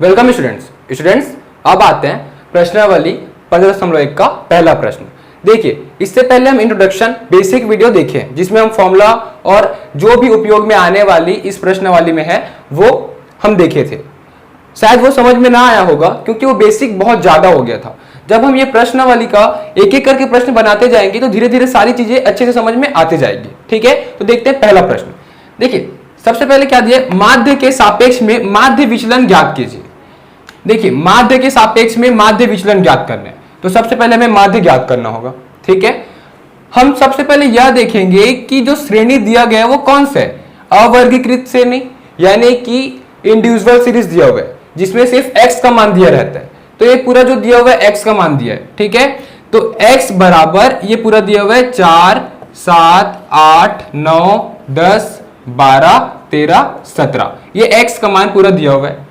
Welcome students, अब आते हैं प्रश्नावली 15.1 का पहला प्रश्न। देखिए, इससे पहले हम इंट्रोडक्शन बेसिक वीडियो देखे जिसमें हम फॉर्मूला और जो भी उपयोग में आने वाली इस प्रश्नावली में है वो हम देखे थे। शायद वो समझ में ना आया होगा क्योंकि वो बेसिक बहुत ज्यादा हो गया था। जब हम ये प्रश्नावली का एक एक करके प्रश्न बनाते जाएंगे तो धीरे धीरे सारी चीजें अच्छे से समझ में आते जाएगी। ठीक है, तो देखते हैं पहला प्रश्न। देखिए, सबसे पहले क्या दिया, माध्य के सापेक्ष में माध्य विचलन ज्ञात कीजिए। देखिए, माध्य के सापेक्ष में माध्य विचलन ज्ञात करना है तो सबसे पहले हमें माध्य ज्ञात करना होगा। ठीक है, हम सबसे पहले यह देखेंगे कि जो श्रेणी दिया गया है वो कौन सा है, अवर्गीकृत श्रेणी यानी कि इंडिविजुअल सीरीज दिया हुआ है जिसमें सिर्फ x का मान दिया रहता है। तो ये पूरा जो दिया हुआ है x का मान दिया है। ठीक है, तो x बराबर ये पूरा दिया हुआ है 4, 7, 8, 9, 10, 12, 13, 17, ये x का मान पूरा दिया हुआ है।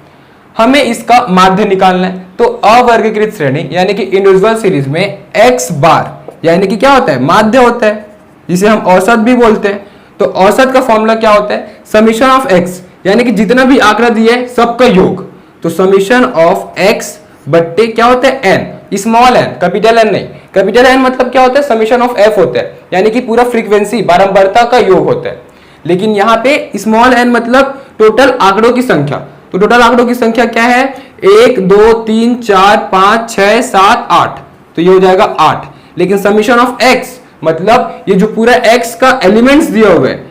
हमें इसका माध्य निकालना है तो अवर्गीकृत श्रेणी यानी कि इंडिविजुअल सीरीज में x बार यानी कि क्या होता है, माध्य होता है जिसे हम औसत भी बोलते हैं। तो औसत का फॉर्मूला क्या होता है, समीशन ऑफ x यानी कि जितना भी आंकड़ा दिया है सबका योग। तो समीशन ऑफ x बट्टे क्या होता है n, small n, capital n नहीं। कैपिटल n मतलब क्या होता है, समीशन ऑफ f होता है यानी कि पूरा फ्रीक्वेंसी बारंबारता का योग होता है। लेकिन यहाँ पे स्मॉल n मतलब टोटल आंकड़ों की संख्या। तो टोटल आंकड़ों की संख्या क्या है, 1, 2, 3, 4, 5, 6, 7, 8, तो ये हो जाएगा 8। लेकिन समीशन ऑफ x मतलब ये जो पूरा x का एलिमेंट्स दिया हुआ है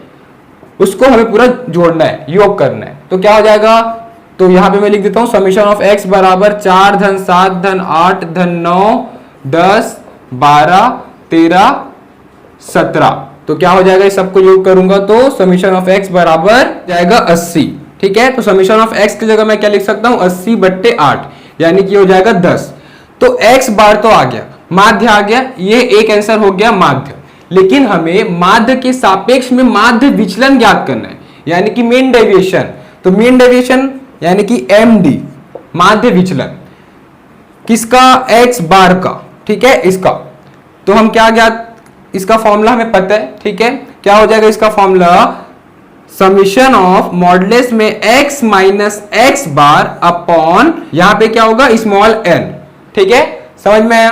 उसको हमें पूरा जोड़ना है, योग करना है। तो क्या हो जाएगा, तो यहां पे मैं लिख देता हूं समीशन ऑफ x बराबर 4 धन 7 धन 8 धन 9 10 12 13 17। तो क्या हो जाएगा, इस सबको योग करूंगा तो समीशन ऑफ x बराबर जाएगा 80। ठीक है, तो समीशन ऑफ x की जगह मैं क्या लिख सकता हूं, 80 बट्टे 8 यानी कि हो जाएगा 10। तो x बार तो आ गया, माध्य आ गया, ये एक आंसर हो गया माध्य। लेकिन हमें माध्य के सापेक्ष में माध्य विचलन ज्ञात करना है यानी कि मीन डेविएशन। तो मीन डेविएशन यानी कि MD, माध्य विचलन किसका, x बार का। ठीक है, इसका तो हम क्या ज्ञात, इसका फॉर्मूला हमें पता है। ठीक है, क्या हो जाएगा इसका फॉर्मूला, समीशन ऑफ मॉडुलस में x minus x bar upon यहां पे क्या होगा, स्मॉल n। ठीक है, समझ में आया।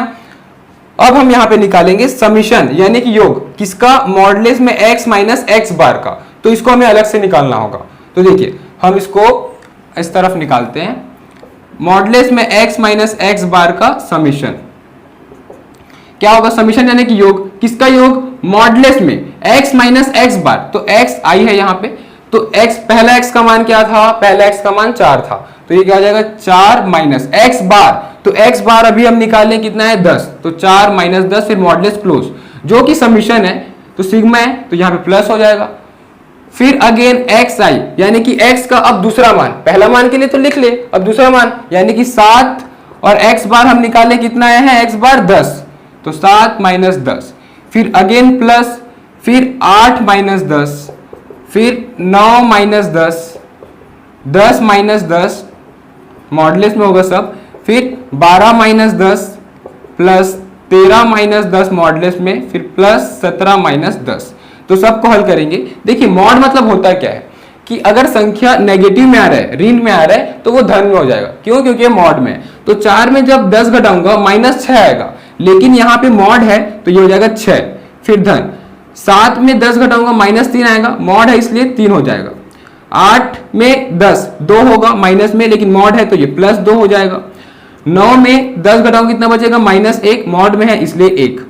अब हम यहां पे निकालेंगे समीशन यानी कि योग किसका, मॉडुलस में x माइनस x बार का। तो इसको हमें अलग से निकालना होगा। तो देखिए, हम इसको इस तरफ निकालते हैं, मॉडुलस में x माइनस x बार का समीशन क्या होगा, समीशन यानी कि योग किसका योग, मॉडुलस में x माइनस x बार। तो x आई है यहाँ पे, तो x पहला x का मान क्या था, पहला x का मान 4 था, तो ये क्या हो जाएगा 4 माइनस x बार। तो x बार अभी हम निकालें कितना है 10, तो 4 माइनस 10 फिर मॉडुलस क्लोज जो कि समीशन है तो सिग्मा है तो यहाँ पे प्लस हो जाएगा। फिर अगेन x आई यानी कि x का अब दूसरा मान, पहला मान के लिए तो लिख ले, अब दूसरा मान यानी कि 7 और x बार हम निकाले कितना आया है, x बार 10, तो 7 माइनस 10 फिर अगेन प्लस, फिर 8 माइनस 10 फिर 9 माइनस 10 10 माइनस 10 मॉडुलस में होगा सब, फिर 12 माइनस 10 प्लस 13 माइनस 10 मॉडुलस में, फिर प्लस 17 माइनस 10। तो सबको हल करेंगे। देखिए, मॉड मतलब होता क्या है कि अगर संख्या नेगेटिव में आ रहा है, ऋण में आ रहा है तो वो धन में हो जाएगा। क्यों, क्योंकि मॉड में। तो 4 में जब 10 घटाऊंगा माइनस 6 आएगा, लेकिन यहाँ पे मॉड है तो ये हो जाएगा 6 फिर धन। 7 में 10 घटाऊंगा माइनस 3 आएगा, मॉड है इसलिए 3 हो जाएगा। 8 में 10 2 होगा माइनस में, लेकिन मॉड है तो ये प्लस 2 हो जाएगा। 9 में 10 घटाऊंगा कितना बचेगा, माइनस 1, मॉड में है इसलिए 1।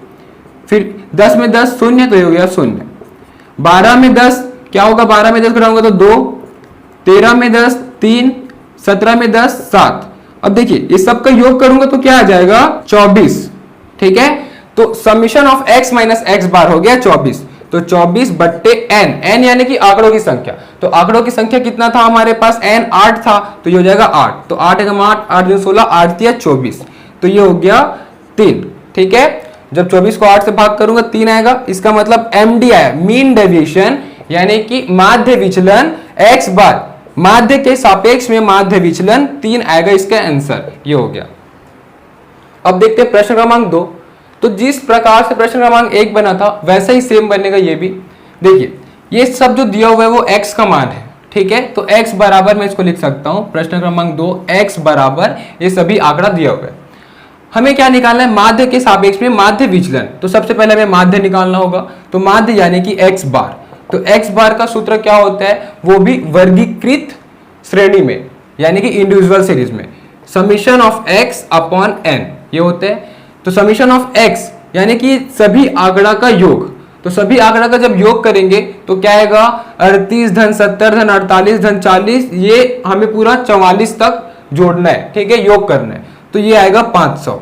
फिर 10 में 10 शून्य तो ये हो गया 0। 12 में 10 क्या होगा, 12 में 10 घटाऊंगा तो 2, 13 में 10 3, 17 में 10 7। अब देखिए, इस सब का योग करूंगा तो क्या आ जाएगा 24। ठीक है, तो summation of x minus x बार हो गया 24। तो 24 बट्टे n, n यानी कि आंकड़ों की संख्या। तो आंकड़ों की संख्या कितना था हमारे पास, n 8 था, तो ये हो जाएगा 8। तो 8 एकम 8, 8 दूनी 16, 8 तिया 24, तो ये हो गया 3। ठीक है, जब 24 को 8 से भाग करूंगा 3 आएगा, इसका मतलब MD आया, मीन डेविएशन यानी कि माध्य विचलन x बार, माध्य के सापेक्ष में माध्य विचलन 3 आएगा, इसका आंसर ये हो गया। अब देखते हैं प्रश्न क्रमांक 2। तो जिस प्रकार से प्रश्न क्रमांक 1 बना था वैसा ही सेम बनेगा ये भी। देखिए, ये सब जो दिया हुआ है वो x का मान है। ठीक है। तो x बराबर मैं इसको लिख सकता हूं, प्रश्न क्रमांक 2, x बराबर ये सभी आंकड़ा दिया हुआ है। हमें क्या निकालना है, माध्य के सापेक्ष में माध्य विचलन। तो सबसे पहले हमें माध्य निकालना होगा, तो माध्य यानी कि x बार। तो x बार का सूत्र क्या होता है, वो भी वर्गीकृत श्रेणी में यानी कि इंडिविजुअल सीरीज में, summation of x upon n ये होते हैं। तो समीशन ऑफ x यानी कि सभी आंकड़ा का योग, तो सभी आंकड़ा का जब योग करेंगे तो क्या आएगा, 38 धन 70 धन 48 धन 40, ये हमें पूरा 44 तक जोड़ना है, ठीक है, योग करना है। तो ये आएगा 500,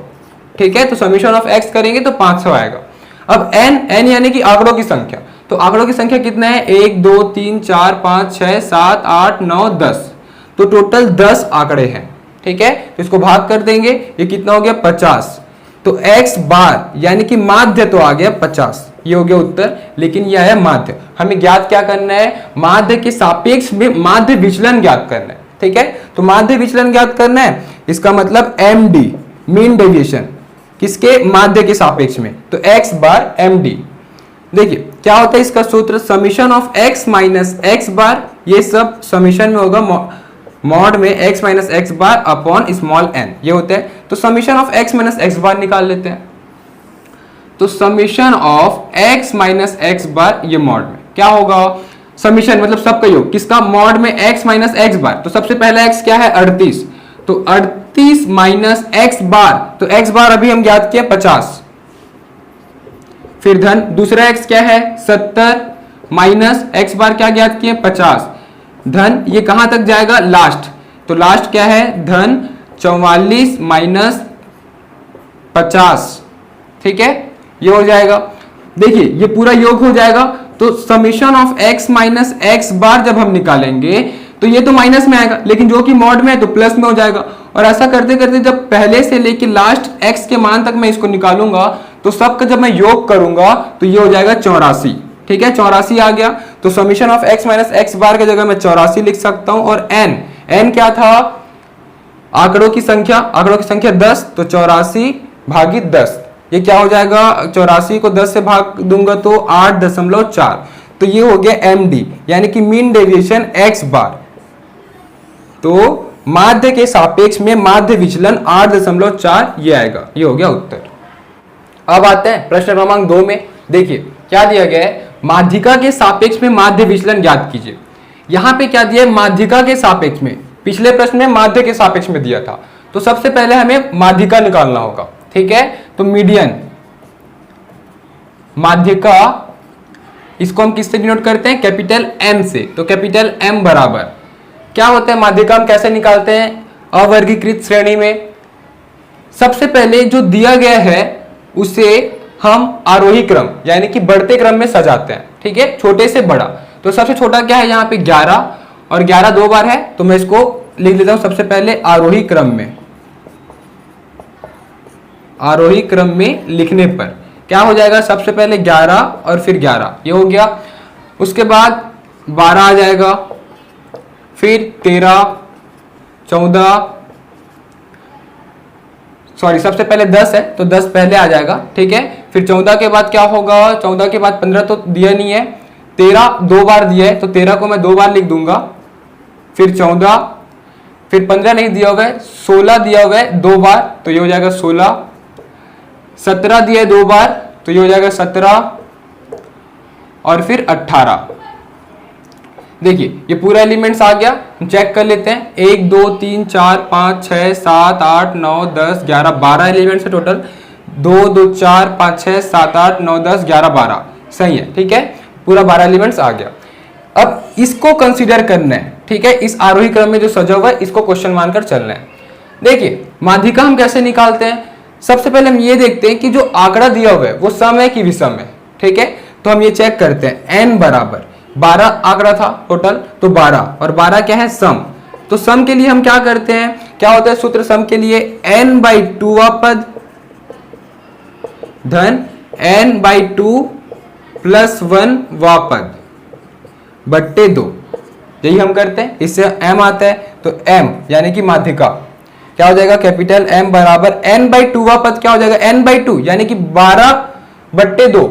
ठीक है। तो समीशन ऑफ x करेंगे तो 500 आएगा। अब n यानी कि आंकड़ों की संख्या, तो आंकड़ों की संख्या कितना है, 1 2 3 4 5 6 7 8 9 10, तो टोटल 10 आंकड़े हैं, ठीक है। तो इसको भाग कर देंगे, ये कितना हो गया 50। तो x बार यानी कि माध्य तो आ गया 50, ये हो गया उत्तर। लेकिन यह है माध्य, हमें ज्ञात क्या करना है, माध्य के सापेक्ष में माध्य विचलन ज्ञात करना है, ठीक है। तो माध्य विचलन ज्ञात करना है, इसका मतलब md मीन डेविएशन किसके, माध्य के सापेक्ष में, तो x बार md। देखिए क्या होता है इसका सूत्र, summation of x minus x बार, ये सब समीशन में होगा मॉड में x minus x bar upon small n, ये होता है। तो summation of x minus x बार निकाल लेते हैं। तो summation of x minus x बार ये मॉड में क्या होगा, समीशन मतलब सबका योग, किसका, मॉड में x माइनस x बार। तो सबसे पहला x क्या है 38, तो 38 माइनस x बार, तो x बार अभी हम ज्ञात किया 50, फिर धन दूसरा x क्या है 70 माइनस x बार क्या ज्ञात किए 50, धन ये कहां तक जाएगा लास्ट, तो लास्ट क्या है धन 44 माइनस 50, ठीक है, ये हो जाएगा। देखिए ये पूरा योग हो जाएगा। तो summation of x minus x बार जब हम निकालेंगे तो ये तो माइनस में आएगा, लेकिन जो कि मॉड में है तो प्लस में हो जाएगा। और ऐसा करते करते जब पहले से लेके लास्ट x के मान तक मैं इसको निकालूंगा तो सबका जब मैं योग करूंगा तो ये हो जाएगा 84, ठीक है, 84 आ गया। तो summation of x minus x बार की जगह मैं 84 लिख सकता हूं। और n क्या था, आंकड़ों की संख्या 10, तो 84 भागित 10, ये क्या हो जाएगा, 84 को 10 से भाग दूंगा तो 8.4, तो ये हो गया md यानी कि मीन डेविएशन x बार। तो माध्य के सापेक्ष में माध्य विचलन 8.4 ये आएगा, ये हो गया उत्तर। अब आते हैं प्रश्न क्रमांक 2 में। देखिए क्या दिया गया है, माध्यिका के सापेक्ष में माध्य विचलन ज्ञात कीजिए। यहां पे क्या दिया है, माध्यिका के सापेक्ष में, पिछले प्रश्न में माध्य के सापेक्ष में दिया था। तो सबसे पहले हमें माध्यिका निकालना होगा, ठीक है। तो मीडियन माध्यिका, इसको हम किससे डिनोट करते हैं, कैपिटल M से। तो कैपिटल M बराबर क्या होता है, माध्यिका हम कैसे निकालते हैं, अवर्गीकृत श्रेणी में। सबसे पहले जो दिया गया है उसे हम आरोही क्रम यानी कि बढ़ते क्रम में सजाते हैं, ठीक है, छोटे से बड़ा। तो सबसे छोटा क्या है यहाँ पे 11, और 11 2 बार है, तो मैं इसको लिख लेता हूं सबसे पहले आरोही क्रम में। आरोही क्रम में लिखने पर क्या हो जाएगा, सबसे पहले 11 और फिर 11, ये हो गया। उसके बाद 12 आ जाएगा, फिर 13 14, सॉरी सबसे पहले 10 है तो 10 पहले आ जाएगा, ठीक है। फिर 14 के बाद क्या होगा, 14 के बाद 15 तो दिया नहीं है, 13 2 बार दिया है तो 13 को मैं 2 बार लिख दूंगा, फिर 14, फिर 15 नहीं दिया हुआ है, 16 दिया हुआ है 2 बार तो ये हो जाएगा 16, 17 दिया है 2 बार तो ये हो जाएगा 17, और फिर 18। देखिए ये पूरा एलिमेंट्स आ गया, हम चेक कर लेते हैं। 1 2 3 4 5 6 7 8 9 10 11 12 एलिमेंट्स है टोटल। 2 2 4 5 6 7 8 9 10 11 12, सही है, ठीक है, पूरा 12 एलिमेंट्स आ गया। अब इसको कंसीडर करना है, ठीक है, इस आरोही क्रम में जो सजा हुआ है इसको क्वेश्चन मानकर चलना है। देखिए माध्यिका हम कैसे निकालते हैं, सबसे पहले हम ये देखते हैं कि जो आंकड़ा दिया हुआ है वो सम है कि विषम है, ठीक है। तो हम ये चेक करते हैं, n बराबर 12 आंकड़ा था टोटल, तो 12 और 12 क्या है सम। तो सम के लिए हम क्या करते हैं, क्या होता है सूत्र सम के लिए, n/2 पद धन n/2 + 1 पद बट्टे 2, यही हम करते हैं। इससे m आता है तो m यानी कि माध्यिका क्या हो जाएगा, कैपिटल M बराबर n/2 पद क्या हो जाएगा, n/2 यानी कि 12/2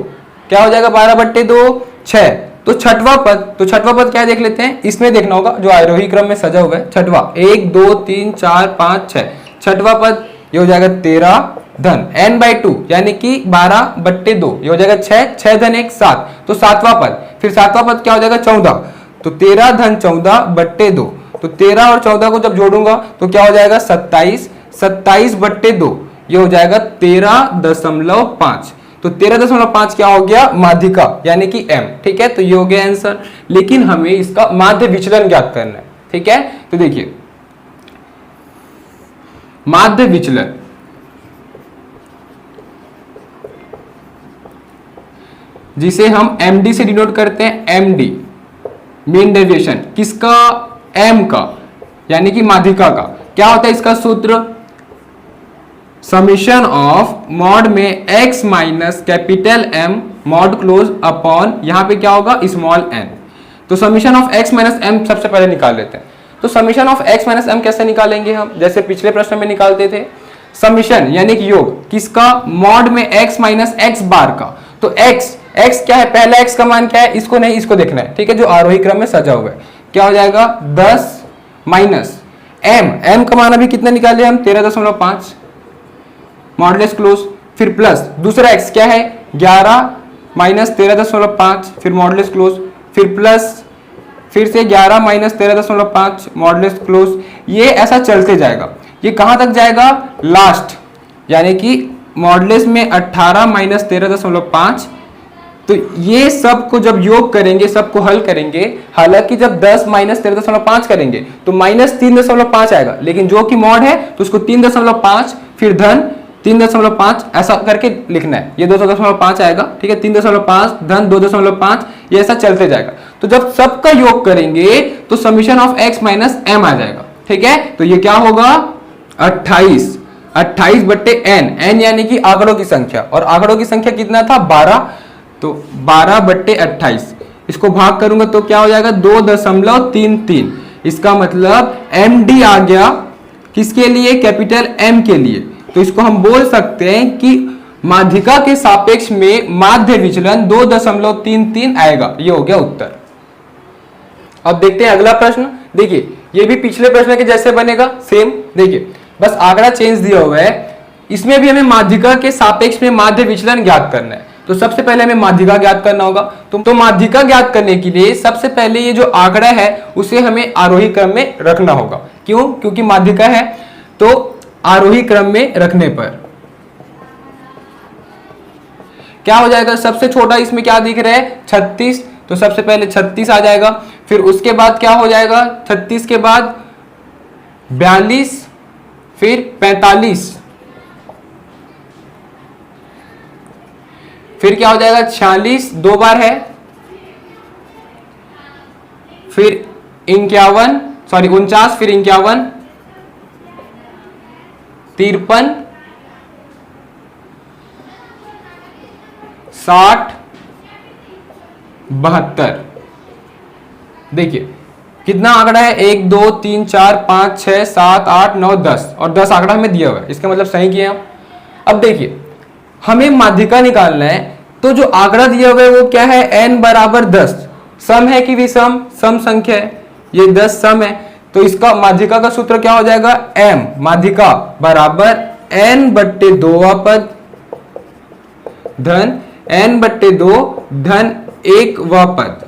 क्या हो जाएगा, 12/2 6, तो छठवां पद क्या है देख लेते हैं, इसमें देखना होगा जो आरोही क्रम में सजा हुआ है। छठवां 1 2 3 4 5 6, छठवां पद ये हो जाएगा 13 धन n/2 यानी कि 12/2, ये हो जाएगा 6 धन 1 7। तो सातवां पद, फिर सातवां पद क्या हो जाएगा 14, तो 13 धन 14/2, तो 13 और 14 को जब जोड़ूंगा तो क्या हो जाएगा 27/2, ये हो जाएगा 13.5। तो 13.5 क्या हो गया माध्यिका यानी कि m। ठीक है, तो ये हो गया आंसर। लेकिन हमें इसका माध्य विचलन ज्ञात करना है। ठीक है, तो देखिए माध्य विचलन, जिसे हम md से डिनोट करते हैं, md मीन डेविएशन किसका, m का यानी कि माध्यिका का। क्या होता है इसका सूत्र, समीशन ऑफ मॉड में x minus capital M mod close upon यहां पे क्या होगा स्मॉल n। तो summation of x minus m सबसे पहले निकाल लेते हैं। तो summation of x minus m कैसे निकालेंगे हम, जैसे पिछले प्रश्न में निकालते थे। समीशन यानी कि योग किसका, मॉड में x माइनस x बार का। तो x क्या है, पहला x का मान क्या है, इसको नहीं इसको देखना है। ठीक है, जो आरोही क्रम में सजा हुआ है, क्या हो जाएगा 10 माइनस m का मान अभी कितना निकाले हम 13.5 मॉडुलस क्लोज, फिर प्लस दूसरा x क्या है 11 माइनस 13.5, फिर मॉडुलस क्लोज, फिर प्लस फिर से 11 माइनस 13.5 मॉडुलस क्लोज। ये ऐसा चलते जाएगा, ये कहां तक जाएगा लास्ट, यानी कि मॉडुलस में 18 माइनस 13.5। तो ये सब को जब योग करेंगे, सबको हल करेंगे, हालांकि जब 10 माइनस 13.5 करेंगे तो माइनस 3.5 आएगा, लेकिन जो कि मॉड है तो उसको 3.5 फिर धन 3.5 ऐसा करके लिखना है। ये 2.5 आएगा। ठीक है, 3.5 धन 2.5, ये ऐसा चलते जाएगा। तो जब सबका योग करेंगे तो summation of x minus m आ जाएगा। ठीक है, तो ये क्या होगा 28 बट्टे n यानी कि आंकड़ों की संख्या, और आंकड़ों की संख्या कितना था 12, तो 12/28 इसको भाग करूंगा तो क्या हो जाएगा 2.33। इसका मतलब md आ गया किसके लिए, कैपिटल M के लिए। तो इसको हम बोल सकते हैं कि माध्यिका के सापेक्ष में माध्य विचलन 2.33 आएगा। ये हो गया उत्तर। अब देखते हैं अगला प्रश्न। देखिए ये भी पिछले प्रश्न के जैसे बनेगा सेम। देखिए बस आंकड़ा चेंज दिया हुआ है, इसमें भी हमें माध्यिका के सापेक्ष में माध्य विचलन ज्ञात करना है। तो सबसे पहले हमें माध्यिका ज्ञात करना होगा। तो माध्यिका ज्ञात करने के लिए सबसे पहले ये जो आंकड़ा है उसे हमें आरोही क्रम में रखना होगा। क्यों, क्योंकि माध्यिका है तो आरोही क्रम में रखने पर क्या हो जाएगा, सबसे छोटा इसमें क्या दिख रहा है 36, तो सबसे पहले 36 आ जाएगा। फिर उसके बाद क्या हो जाएगा 36 के बाद 42, फिर 45, फिर क्या हो जाएगा 46 दो बार है, फिर 49 फिर 51, 53, 60, 72। देखिए कितना आंकड़ा है 1 2 3 4 5 6 7 8 9 10, और 10 आंकड़ा हमें दिया हुआ है, इसका मतलब सही किया हम। अब देखिए हमें माध्यिका निकालना है, तो जो आंकड़ा दिया हुआ है वो क्या है n बराबर 10। सम है कि विषम, सम संख्या है, ये 10 सम है। तो इसका माध्यिका का सूत्र क्या हो जाएगा m माध्यिका बराबर n/2 पद धन n/2 धन 1 पद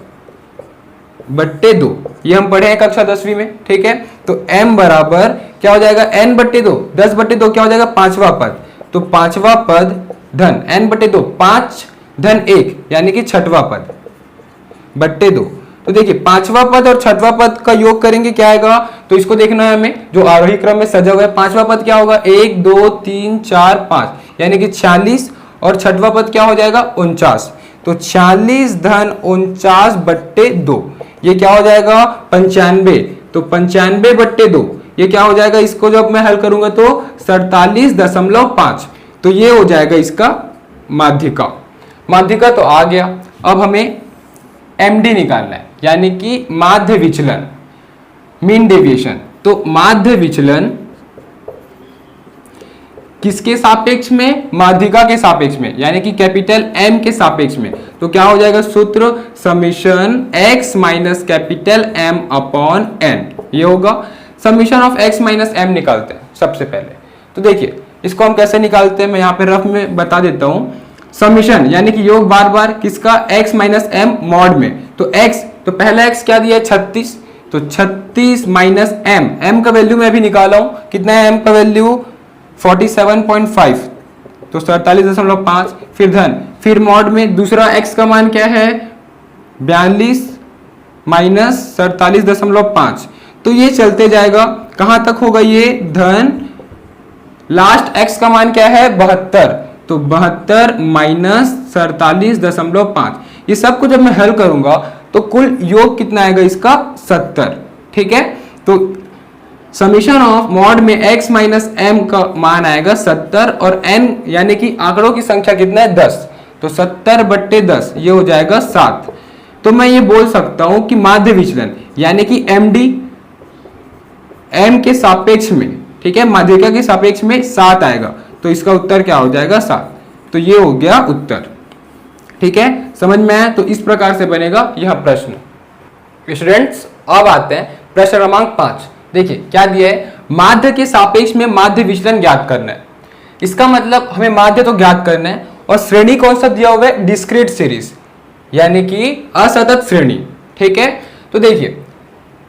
बट्टे 2। ये हम पढ़े हैं कक्षा 10वीं में। ठीक है, तो m बराबर क्या हो जाएगा n/2, 10/2 क्या हो जाएगा 5वां पद, तो 5वां पद धन n/2 5 धन 1 यानी कि 6वां पद बट्टे 2। तो देखिए 5वां पद और 6वां पद का योग करेंगे क्या आएगा, तो इसको देखना है हमें जो आरोही क्रम में सजा हुआ है। 5वां पद क्या होगा 1 2 3 4 5 यानी कि 46, और 6वां पद क्या हो जाएगा 49, तो 46 धन 49/2 ये क्या हो जाएगा 95, तो 95/2 ये क्या हो जाएगा, इसको जब मैं हल करूंगा तो 47.5। तो ये हो जाएगा इसका माध्यिका। माध्यिका तो आ गया। अब हमें MD निकालना है, यानी कि माध्य विचलन, मीन डेविएशन। तो माध्य विचलन किसके सापेक्ष में? माध्यिका के सापेक्ष में, यानी कि कैपिटल एम के सापेक्ष में। तो क्या हो जाएगा सूत्र? Summation x minus capital M upon N. ये होगा summation of x minus M निकालते हैं सबसे पहले। तो देखिए इसको हम कैसे निकालते हैं, मैं यहाँ पे रफ में बता देता हूँ। समीशन यानी कि योग बार बार किसका? x माइनस एम मॉड में। तो x, तो पहला x क्या दिया है? 36। तो 36 माइनस m का वैल्यू मैं अभी निकाला हूं, कितना है m का वैल्यू? 47.5, तो 47.5। फिर धन, फिर मॉड में दूसरा x का मान क्या है? 42 माइनस 47.5। तो ये चलते जाएगा, कहां तक होगा ये? धन लास्ट x का मान क्या है? 72। तो 72 माइनस 47.5। ये सब को जब मैं हल करूंगा तो कुल योग कितना आएगा इसका? 70। ठीक है, तो समीशन ऑफ मॉड में x माइनस एम का मान आएगा 70 और n यानी कि आंकड़ों की संख्या कितना है? 10। तो 70/10 ये हो जाएगा 7। तो मैं ये बोल सकता हूं कि माध्य विचलन यानी कि md m के सापेक्ष में, ठीक है, माध्यिका के सापेक्ष में 7 आएगा। तो इसका उत्तर क्या हो जाएगा? 7। तो ये हो गया उत्तर। ठीक है, समझ में आया? तो इस प्रकार से बनेगा यह प्रश्न। स्टूडेंट्स अब आते हैं प्रश्न क्रमांक 5। देखिए क्या दिया है? माध्य के सापेक्ष में माध्य विचलन ज्ञात करना है। इसका मतलब हमें माध्य तो ज्ञात करना है और श्रेणी कौन सा दिया हुआ है? डिस्क्रीट सीरीज यानी कि असतत श्रेणी। ठीक है, तो देखिए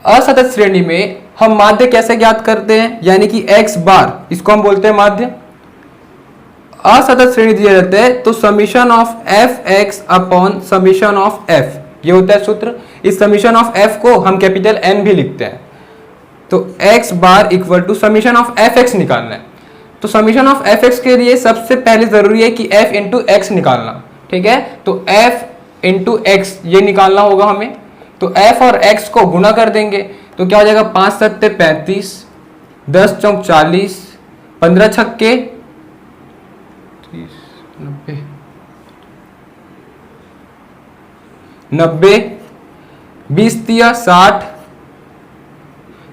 असतत श्रेणी में हम माध्य कैसे ज्ञात करते हैं? यानी कि x बार, इसको हम बोलते हैं माध्य। असतत श्रेणी दिया जाता है तो summation of F x upon summation of F, ये होता है सूत्र। इस समीशन ऑफ एफ को हम कैपिटल एन भी लिखते हैं। तो x bar equal to summation of F X निकालना है। तो समीशन ऑफ एफ एक्स के लिए सबसे पहले जरूरी है कि f इंटू एक्स निकालना। ठीक है, तो f इंटू एक्स ये निकालना होगा हमें। तो f और x को गुणा कर देंगे तो क्या हो जाएगा? 5 सत्ते 35, 10 चौक 40, 15 छक्के 90, 20 तिया 60,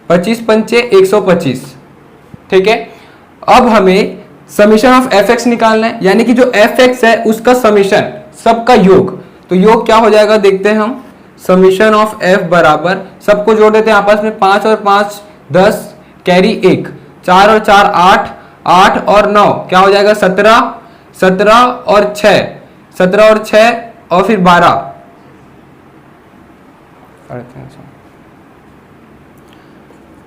25 पंचे 125। ठीक है, अब हमें समीशन ऑफ एफ एक्स निकालना है, यानी कि जो एफ एक्स है उसका समीशन, सबका योग। तो योग क्या हो जाएगा देखते हैं हम। समीशन ऑफ एफ बराबर, सबको जोड़ देते हैं आपस में, 5 और 5 10, कैरी 1, 4 और 4 8, 8 और 9 क्या हो जाएगा? 17, 17 और 6, 17 और 6 और फिर 12,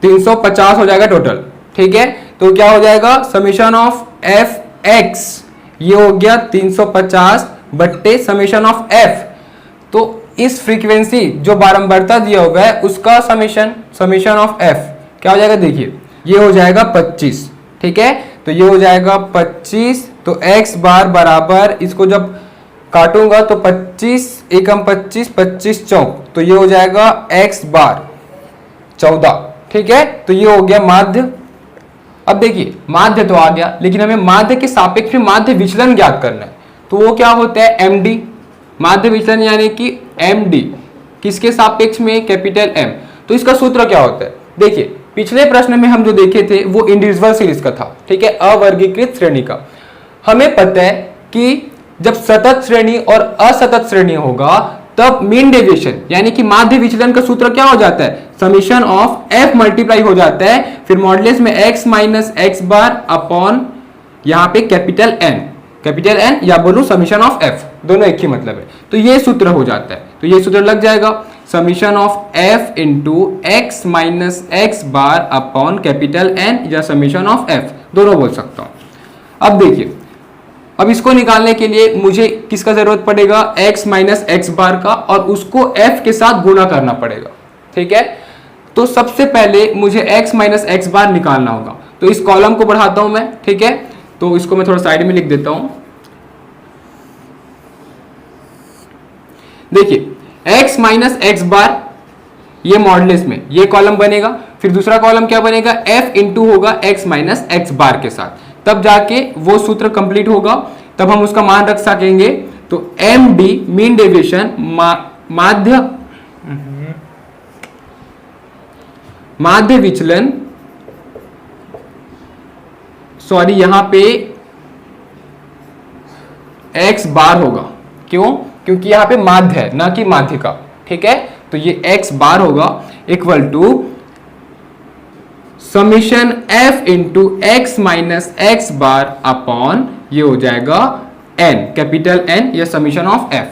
350 हो जाएगा टोटल। ठीक है, तो क्या हो जाएगा? समीशन ऑफ एफ एक्स ये हो गया 350 बट्टे समीशन ऑफ एफ। तो इस फ्रीक्वेंसी जो बारंबारता दिया हुआ है उसका समीशन, समीशन ऑफ एफ क्या हो जाएगा? देखिए ये हो जाएगा 25। ठीक है, तो ये हो जाएगा 25। तो x बार बराबर, इसको जब काटूंगा तो 25 एकम 25, 25 चौक, तो ये हो जाएगा x बार 14। ठीक है, तो ये हो गया माध्य। अब देखिए माध्य तो आ गया, लेकिन हमें माध्य के सापेक्ष में माध्य विचलन ज्ञात करना है। तो वो क्या होता है? md, माध्य विचलन यानी कि md किसके सापेक्ष में? Capital M। तो इसका सूत्र क्या होता है? देखिए पिछले प्रश्न में हम जो देखे थे वो इंडिविजुअल सीरीज का था। ठीक है, अवर्गीकृत श्रेणी का। हमें पता है कि जब सतत श्रेणी और असतत श्रेणी होगा तब मीन डेविएशन यानी कि माध्य विचलन का सूत्र क्या हो जाता है? समीशन ऑफ f मल्टीप्लाई हो जाता है, फिर मॉडुलस में x minus x bar upon यहाँ पे कैपिटल N या बोलूं समीशन ऑफ f, दोनों एक ही मतलब है। तो ये सूत्र हो जाता है, तो ये सूत्र लग जाएगा summation of f into x minus x bar upon capital N या समीशन ऑफ f, दोनों बोल सकता हूं। अब देखिए, अब इसको निकालने के लिए मुझे किसका जरूरत पड़ेगा? x माइनस एक्स बार का, और उसको f के साथ गुणा करना पड़ेगा। ठीक है, तो सबसे पहले मुझे x माइनस एक्स बार निकालना होगा। तो इस कॉलम को बढ़ाता हूं मैं। ठीक है, तो इसको मैं थोड़ा साइड में लिख देता हूं। देखिए x माइनस एक्स बार ये मॉडुलस में ये कॉलम बनेगा, फिर दूसरा कॉलम क्या बनेगा? f इंटू होगा x माइनस एक्स बार के साथ, तब जाके वो सूत्र कंप्लीट होगा, तब हम उसका मान रख सकेंगे। तो md मीन डेविएशन माध्य विचलन सॉरी यहाँ पे x बार होगा। क्यों? क्योंकि यहाँ पे माध्य है ना कि माध्यिका, ठीक है। तो ये x बार होगा equal to summation f into x minus x bar upon ये हो जाएगा n, कैपिटल N, ये समीशन ऑफ f।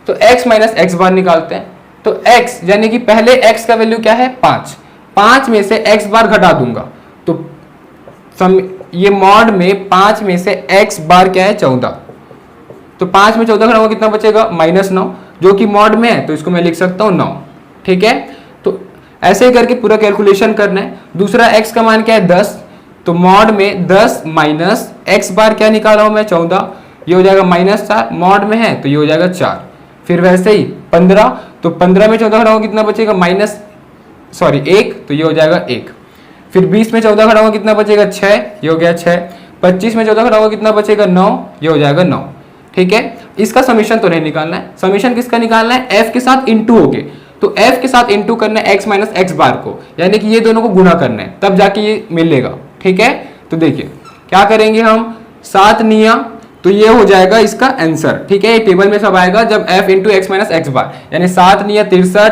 तो x माइनस एक्स बार निकालते हैं। तो x यानी कि पहले x का वैल्यू क्या है 5, 5 में से x बार घटा दूंगा तो ये मॉड में 5 में से x बार क्या है 14, तो 5 में 14 घटाऊंगा कितना बचेगा -9, जो कि मॉड में है तो इसको मैं लिख सकता हूँ 9, ठीक है। तो ऐसे ही करके पूरा कैलकुलेशन करना है। दूसरा x का मान क्या है 10, तो मॉड में 10 माइनस एक्स बार क्या निकाल रहा हूं मैं 14, ये हो जाएगा -4, मॉड में है तो ये हो जाएगा 4। फिर वैसे ही 15, तो 15 में 14 घटाऊंगा कितना बचेगा 1, तो ये हो जाएगा 1। फिर 20 में 14 घटाऊंगा कितना बचेगा 6, ये हो गया 6। 25 में 14 घटाऊंगा कितना बचेगा 9, ये हो जाएगा 9, ठीक है। इसका समीशन तो नहीं निकालना है, समीशन किसका निकालना है f के साथ इंटू होके, तो f के साथ इंटू करना है x माइनस एक्स बार को, यानी कि ये दोनों को गुणा करना है तब जाके ये मिलेगा, ठीक है। तो देखिए क्या करेंगे हम, 7 निया, तो ये हो जाएगा इसका आंसर, ठीक है। ये टेबल में सब आएगा जब f into x minus x bar, यानी 7 निया 63,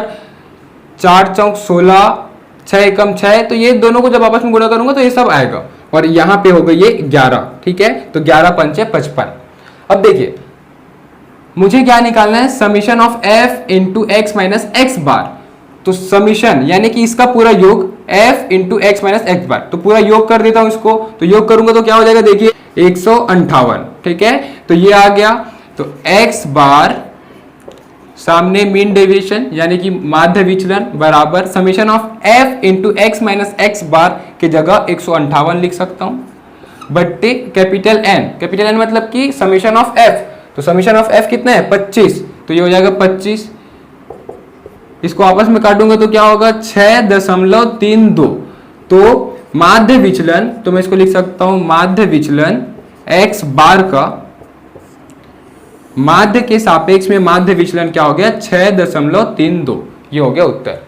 4 चौक 16, 6 एकम 6, तो ये दोनों को जब आपस में गुणा करूंगा तो ये सब आएगा। और यहाँ पे होगा ये 11, ठीक है। तो 11 पंचे 55। अब देखिए मुझे क्या निकालना है, summation of f into x minus x bar. तो समीशन यानी कि इसका पूरा योग f into x minus x bar, तो पूरा योग कर देता हूं इसको, तो योग करूंगा तो क्या हो जाएगा देखिए 158, ठीक है। तो ये आ गया, तो x बार सामने मीन डेविएशन यानी कि माध्य विचलन बराबर summation of f into x minus x bar की जगह 158 लिख सकता हूं, बट्टे कैपिटल N मतलब कि समीशन ऑफ f, तो समीशन ऑफ f कितना है 25, तो ये हो जाएगा 25। इसको आपस में काटूंगा तो क्या होगा 6.32। तो माध्य विचलन, तो मैं इसको लिख सकता हूं माध्य विचलन x बार का माध्य के सापेक्ष में माध्य विचलन क्या हो गया 6.32, ये हो गया उत्तर।